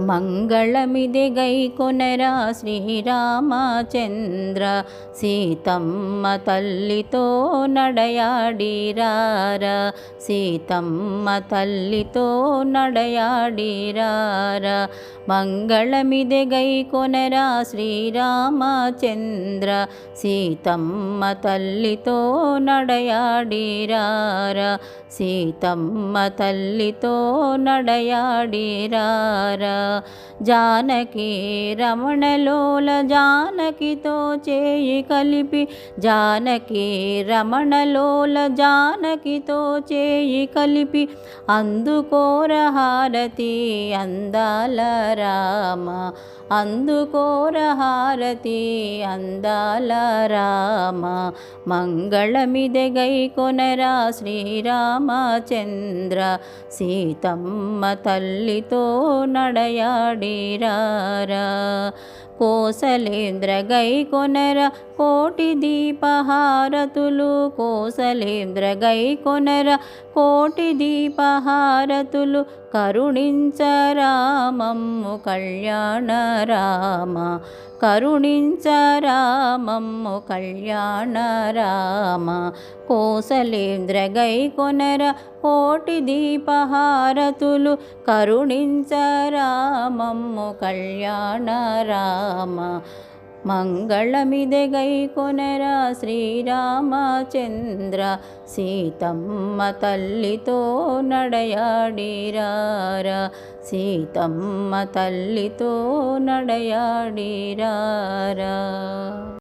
మంగళమిది గైకొనరా శ్రీరామచంద్ర, సీతమ్మ తల్లితో నడయాడిరారా, సీతమ్మ తల్లితో నడయాడిరారా. మంగళమిది గైకొనరా శ్రీరామచంద్ర, సీతమ్మ తల్లితో నడయాడిరారా, సీతమ్మ తల్లితో నడయాడిరారా. జానకి రమణలోల జానకితో చేయి కలిపి, జానకి రమణలోల జానకితో చేయి కలిపి, అందుకోర హారతి అందాల రామ, అందుకోర హారతి అందాల రామ. మంగళమిది గైకొనరా శ్రీరామచంద్ర, సీతమ్మ తల్లితో నడయాడిరారా. కోసలేంద్ర గైకొనర కోటి దీపహారతులు, కోసలేంద్ర గైకొనర కోటి దీపహారతులు, కరుణించరామమ్ము కళ్యాణ రామ, కరుణించరామమ్ము కళ్యాణ రామ. కోసలేంద్ర గైకొనర కోటి దీపహారతులు, కరుణించరామమ్ము కళ్యాణ రామ. మంగళమిది గైకొనరా శ్రీరామచంద్ర, సీతమ్మ తల్లితో నడయాడిరారా, సీతమ్మ తల్లితో నడయాడిరారా.